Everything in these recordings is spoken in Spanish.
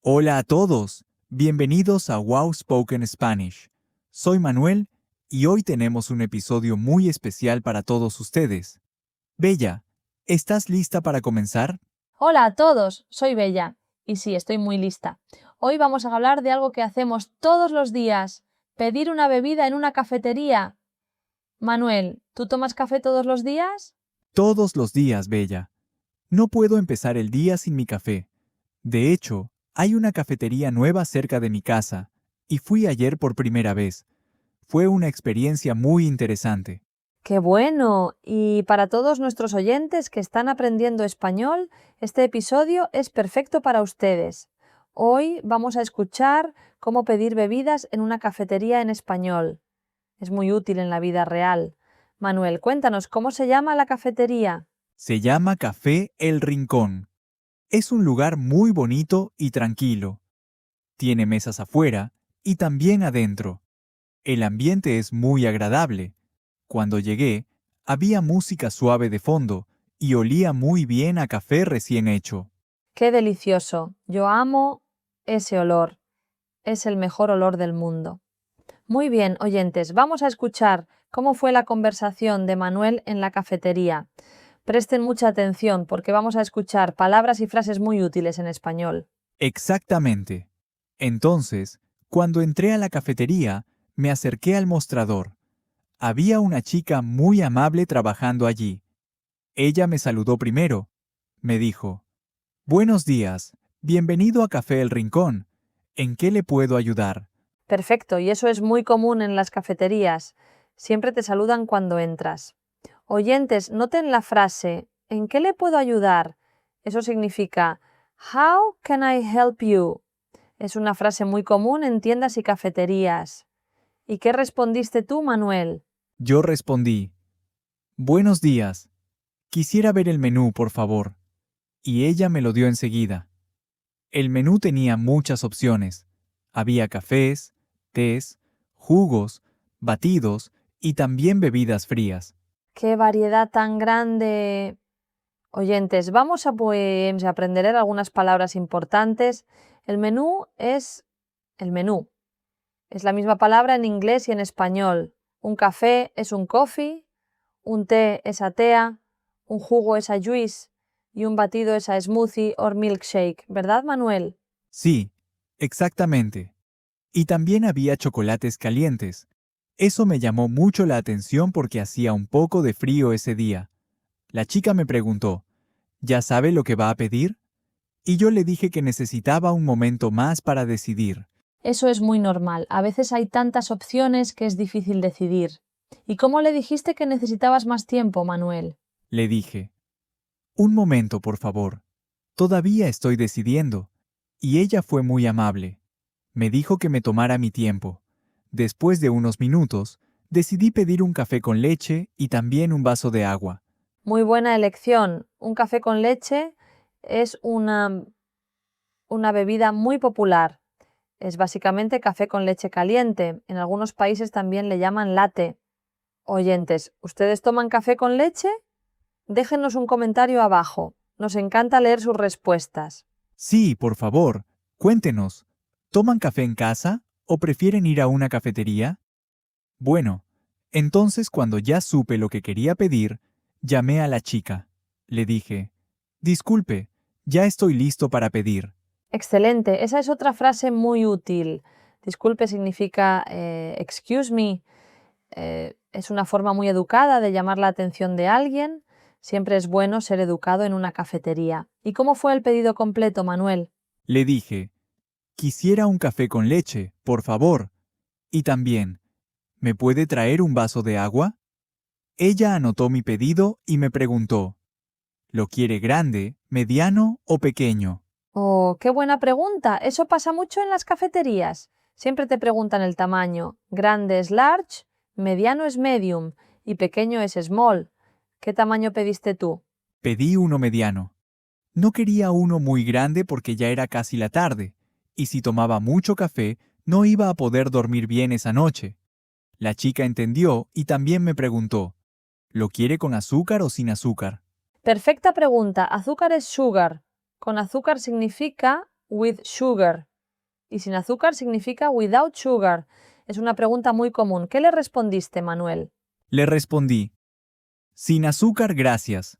Hola a todos, bienvenidos a Wow Spoken Spanish. Soy Manuel y hoy tenemos un episodio muy especial para todos ustedes. Bella, ¿estás lista para comenzar? Hola a todos, soy Bella. Y sí, estoy muy lista. Hoy vamos a hablar de algo que hacemos todos los días, pedir una bebida en una cafetería. Manuel, ¿tú tomas café todos los días? Todos los días, Bella. No puedo empezar el día sin mi café. De hecho, hay una cafetería nueva cerca de mi casa y fui ayer por primera vez. Fue una experiencia muy interesante. ¡Qué bueno! Y para todos nuestros oyentes que están aprendiendo español, este episodio es perfecto para ustedes. Hoy vamos a escuchar cómo pedir bebidas en una cafetería en español. Es muy útil en la vida real. Manuel, cuéntanos, ¿cómo se llama la cafetería? Se llama Café El Rincón. Es un lugar muy bonito y tranquilo. Tiene mesas afuera y también adentro. El ambiente es muy agradable. Cuando llegué, había música suave de fondo y olía muy bien a café recién hecho. ¡Qué delicioso! Yo amo ese olor. Es el mejor olor del mundo. Muy bien, oyentes, vamos a escuchar cómo fue la conversación de Manuel en la cafetería. Presten mucha atención porque vamos a escuchar palabras y frases muy útiles en español. Exactamente. Entonces, cuando entré a la cafetería, me acerqué al mostrador. Había una chica muy amable trabajando allí. Ella me saludó primero. Me dijo, «Buenos días, bienvenido a Café El Rincón. ¿En qué le puedo ayudar?» Perfecto, y eso es muy común en las cafeterías. Siempre te saludan cuando entras. Oyentes, noten la frase ¿en qué le puedo ayudar? Eso significa How can I help you? Es una frase muy común en tiendas y cafeterías. ¿Y qué respondiste tú, Manuel? Yo respondí, «Buenos días. Quisiera ver el menú, por favor». Y ella me lo dio enseguida. El menú tenía muchas opciones. Había cafés, tés, jugos, batidos y también bebidas frías. ¡Qué variedad tan grande! Oyentes, vamos a pues aprender algunas palabras importantes. El menú es el menú. Es la misma palabra en inglés y en español. Un café es un coffee, un té es a tea, un jugo es a juice y un batido es a smoothie o milkshake, ¿verdad, Manuel? Sí, exactamente. Y también había chocolates calientes. Eso me llamó mucho la atención porque hacía un poco de frío ese día. La chica me preguntó, ¿ya sabe lo que va a pedir? Y yo le dije que necesitaba un momento más para decidir. Eso es muy normal. A veces hay tantas opciones que es difícil decidir. ¿Y cómo le dijiste que necesitabas más tiempo, Manuel? Le dije, un momento, por favor. Todavía estoy decidiendo. Y ella fue muy amable. Me dijo que me tomara mi tiempo. Después de unos minutos, decidí pedir un café con leche y también un vaso de agua. Muy buena elección. Un café con leche es una bebida muy popular. Es básicamente café con leche caliente. En algunos países también le llaman latte. Oyentes, ¿ustedes toman café con leche? Déjenos un comentario abajo. Nos encanta leer sus respuestas. Sí, por favor, cuéntenos. ¿Toman café en casa o prefieren ir a una cafetería? Bueno, entonces cuando ya supe lo que quería pedir, llamé a la chica. Le dije, disculpe, ya estoy listo para pedir. Excelente. Esa es otra frase muy útil. Disculpe significa excuse me. Es una forma muy educada de llamar la atención de alguien. Siempre es bueno ser educado en una cafetería. ¿Y cómo fue el pedido completo, Manuel? Le dije, quisiera un café con leche, por favor. Y también, ¿me puede traer un vaso de agua? Ella anotó mi pedido y me preguntó, ¿lo quiere grande, mediano o pequeño? Oh, qué buena pregunta. Eso pasa mucho en las cafeterías. Siempre te preguntan el tamaño. Grande es large, mediano es medium y pequeño es small. ¿Qué tamaño pediste tú? Pedí uno mediano. No quería uno muy grande porque ya era casi la tarde, y si tomaba mucho café, no iba a poder dormir bien esa noche. La chica entendió y también me preguntó, ¿lo quiere con azúcar o sin azúcar? Perfecta pregunta. Azúcar es sugar. Con azúcar significa with sugar. Y sin azúcar significa without sugar. Es una pregunta muy común. ¿Qué le respondiste, Manuel? Le respondí, sin azúcar, gracias.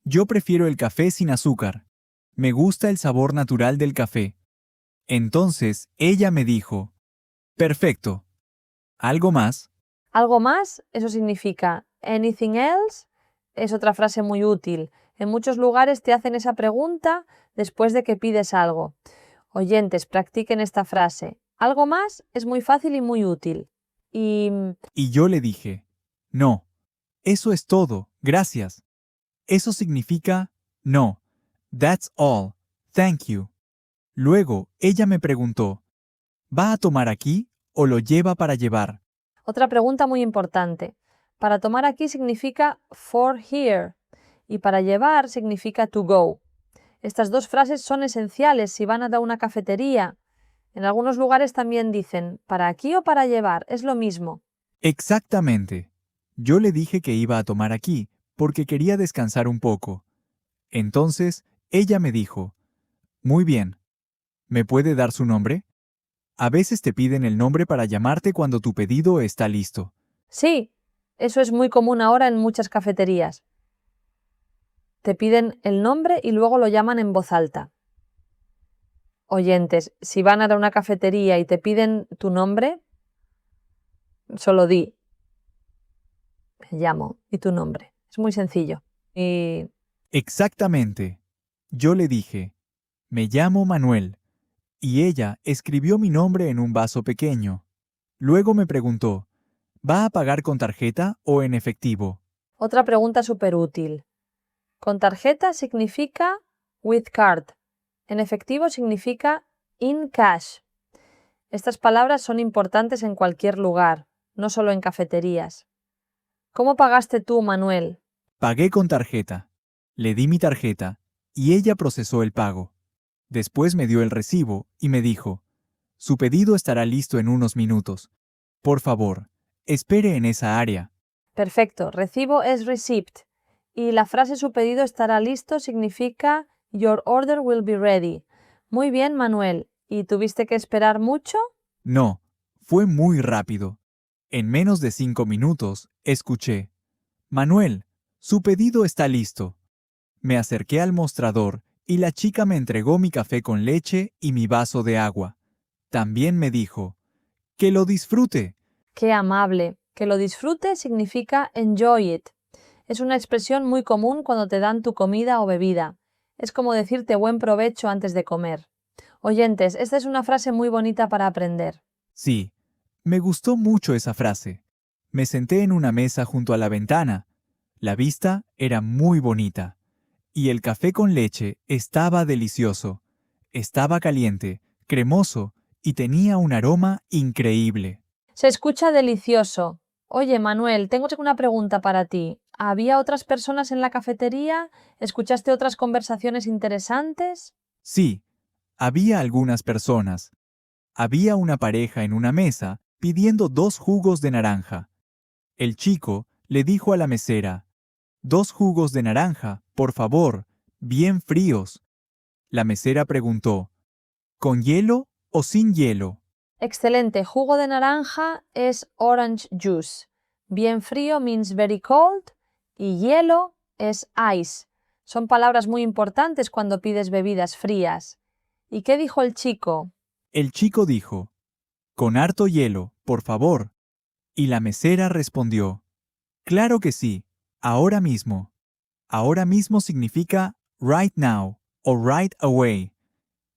Yo prefiero el café sin azúcar. Me gusta el sabor natural del café. Entonces ella me dijo, perfecto. ¿Algo más? ¿Algo más? Eso significa anything else. Es otra frase muy útil. En muchos lugares te hacen esa pregunta después de que pides algo. Oyentes, practiquen esta frase. Algo más es muy fácil y muy útil. Y yo le dije, no, eso es todo, gracias. Eso significa, no, that's all, thank you. Luego ella me preguntó, ¿va a tomar aquí o lo lleva para llevar? Otra pregunta muy importante. Para tomar aquí significa for here y para llevar significa to go. Estas dos frases son esenciales si van a una cafetería. En algunos lugares también dicen para aquí o para llevar, es lo mismo. Exactamente. Yo le dije que iba a tomar aquí porque quería descansar un poco. Entonces ella me dijo, muy bien, ¿me puede dar su nombre? A veces te piden el nombre para llamarte cuando tu pedido está listo. Sí, eso es muy común ahora en muchas cafeterías. Te piden el nombre y luego lo llaman en voz alta. Oyentes, si van a una cafetería y te piden tu nombre, solo di, me llamo y tu nombre. Es muy sencillo. Y Exactamente. Yo le dije, me llamo Manuel, y ella escribió mi nombre en un vaso pequeño. Luego me preguntó, ¿va a pagar con tarjeta o en efectivo? otra pregunta súper útil. Con tarjeta significa with card. En efectivo significa in cash. Estas palabras son importantes en cualquier lugar, no solo en cafeterías. ¿Cómo pagaste tú, Manuel? Pagué con tarjeta. Le di mi tarjeta, y ella procesó el pago. Después me dio el recibo y me dijo, su pedido estará listo en unos minutos. Por favor, espere en esa área. Perfecto, recibo es receipt y la frase su pedido estará listo significa your order will be ready. Muy bien, Manuel. ¿Y tuviste que esperar mucho? No, fue muy rápido. En menos de 5 minutos, escuché, Manuel, su pedido está listo. Me acerqué al mostrador y la chica me entregó mi café con leche y mi vaso de agua. También me dijo, que lo disfrute. Qué amable. Que lo disfrute significa enjoy it. Es una expresión muy común cuando te dan tu comida o bebida. Es como decirte buen provecho antes de comer. Oyentes, esta es una frase muy bonita para aprender. Sí, me gustó mucho esa frase. Me senté en una mesa junto a la ventana. La vista era muy bonita. Y el café con leche estaba delicioso. Estaba caliente, cremoso y tenía un aroma increíble. Se escucha delicioso. Oye, Manuel, tengo una pregunta para ti. ¿Había otras personas en la cafetería? ¿Escuchaste otras conversaciones interesantes? Sí, había algunas personas. Había una pareja en una mesa pidiendo 2 jugos de naranja. El chico le dijo a la mesera, 2 jugos de naranja, por favor, bien fríos. La mesera preguntó, ¿con hielo o sin hielo? Excelente. Jugo de naranja es orange juice. Bien frío means very cold y hielo es ice. Son palabras muy importantes cuando pides bebidas frías. ¿Y qué dijo el chico? El chico dijo, con harto hielo, por favor. Y la mesera respondió, claro que sí, ahora mismo. Ahora mismo significa right now o right away.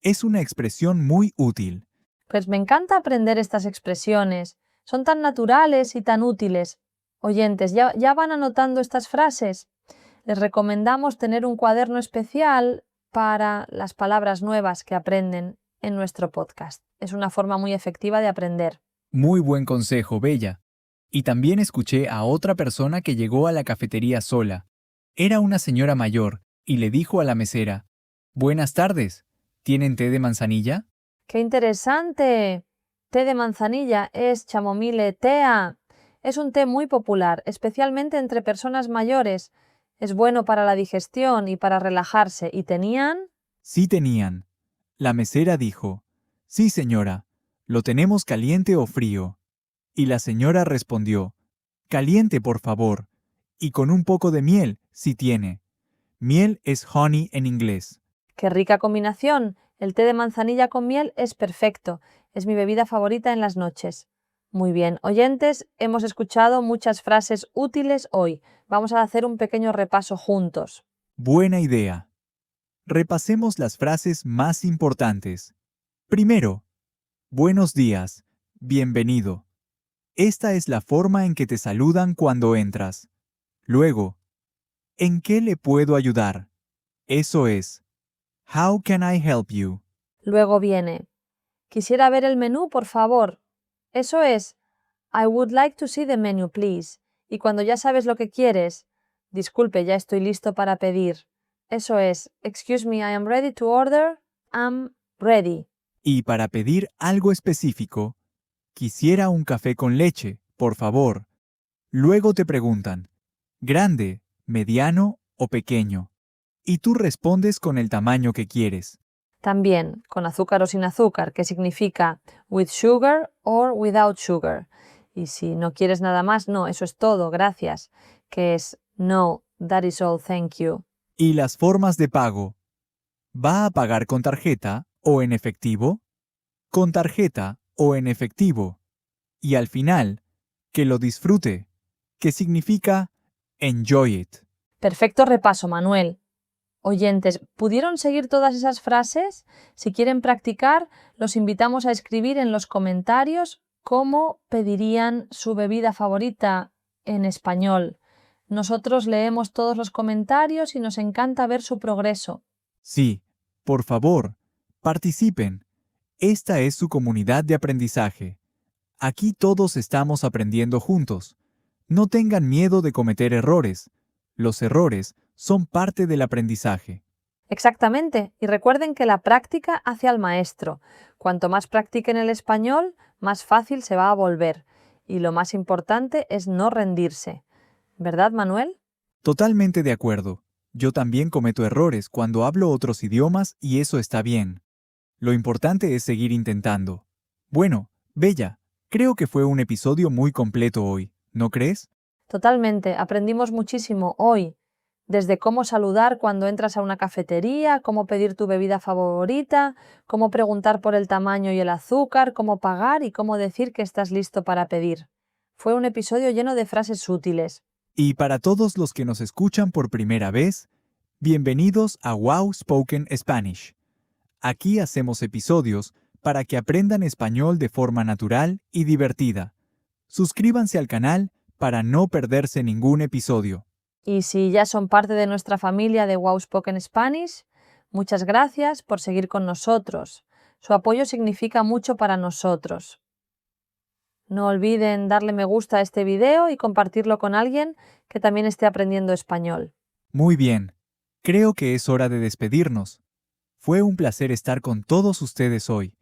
Es una expresión muy útil. Pues me encanta aprender estas expresiones. Son tan naturales y tan útiles. Oyentes, ¿ya van anotando estas frases? Les recomendamos tener un cuaderno especial para las palabras nuevas que aprenden en nuestro podcast. Es una forma muy efectiva de aprender. Muy buen consejo, Bella. Y también escuché a otra persona que llegó a la cafetería sola. Era una señora mayor y le dijo a la mesera, buenas tardes, ¿tienen té de manzanilla? ¡Qué interesante! Té de manzanilla es chamomile tea. Es un té muy popular, especialmente entre personas mayores. Es bueno para la digestión y para relajarse. ¿Y tenían? Sí tenían. La mesera dijo, «Sí, señora, ¿lo tenemos caliente o frío?» Y la señora respondió, «Caliente, por favor, y con un poco de miel, si tiene». Miel es honey en inglés. ¡Qué rica combinación! El té de manzanilla con miel es perfecto. Es mi bebida favorita en las noches. Muy bien, oyentes, hemos escuchado muchas frases útiles hoy. Vamos a hacer un pequeño repaso juntos. Buena idea. Repasemos las frases más importantes. Primero, buenos días, bienvenido. Esta es la forma en que te saludan cuando entras. Luego, ¿en qué le puedo ayudar? Eso es, How can I help you? Luego viene, quisiera ver el menú, por favor. Eso es, I would like to see the menu, please. Y cuando ya sabes lo que quieres, disculpe, ya estoy listo para pedir. Eso es, excuse me, I am ready to order. I'm ready. Y para pedir algo específico, quisiera un café con leche, por favor. Luego te preguntan, ¿grande, mediano o pequeño? Y tú respondes con el tamaño que quieres. También, con azúcar o sin azúcar, que significa with sugar or without sugar. Y si no quieres nada más, no, eso es todo, gracias, que es no, that is all, thank you. Y las formas de pago. ¿Va a pagar con tarjeta o en efectivo? Con tarjeta o en efectivo. Y al final, que lo disfrute, que significa enjoy it. Perfecto repaso, Manuel. Oyentes, ¿pudieron seguir todas esas frases? Si quieren practicar, los invitamos a escribir en los comentarios cómo pedirían su bebida favorita en español. Nosotros leemos todos los comentarios y nos encanta ver su progreso. Sí, por favor, participen. Esta es su comunidad de aprendizaje. Aquí todos estamos aprendiendo juntos. No tengan miedo de cometer errores. Los errores son parte del aprendizaje. Exactamente, y recuerden que la práctica hace al maestro. Cuanto más practiquen el español, más fácil se va a volver. Y lo más importante es no rendirse. ¿Verdad, Manuel? Totalmente de acuerdo. Yo también cometo errores cuando hablo otros idiomas y eso está bien. Lo importante es seguir intentando. Bueno, Bella, creo que fue un episodio muy completo hoy, ¿no crees? Totalmente, aprendimos muchísimo hoy. Desde cómo saludar cuando entras a una cafetería, cómo pedir tu bebida favorita, cómo preguntar por el tamaño y el azúcar, cómo pagar y cómo decir que estás listo para pedir. Fue un episodio lleno de frases útiles. Y para todos los que nos escuchan por primera vez, bienvenidos a Wow Spoken Spanish. Aquí hacemos episodios para que aprendan español de forma natural y divertida. Suscríbanse al canal para no perderse ningún episodio. Y si ya son parte de nuestra familia de Wow Spoken Spanish, muchas gracias por seguir con nosotros. Su apoyo significa mucho para nosotros. No olviden darle me gusta a este video y compartirlo con alguien que también esté aprendiendo español. Muy bien, creo que es hora de despedirnos. Fue un placer estar con todos ustedes hoy.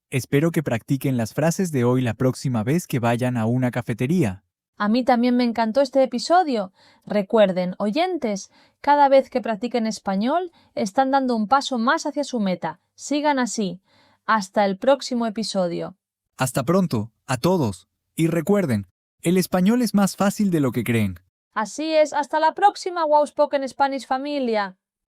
Espero que practiquen las frases de hoy la próxima vez que vayan a una cafetería. A mí también me encantó este episodio. Recuerden, oyentes, cada vez que practiquen español, están dando un paso más hacia su meta. Sigan así. Hasta el próximo episodio. Hasta pronto, a todos. Y recuerden, el español es más fácil de lo que creen. Así es, hasta la próxima, Wow Spoken Spanish familia.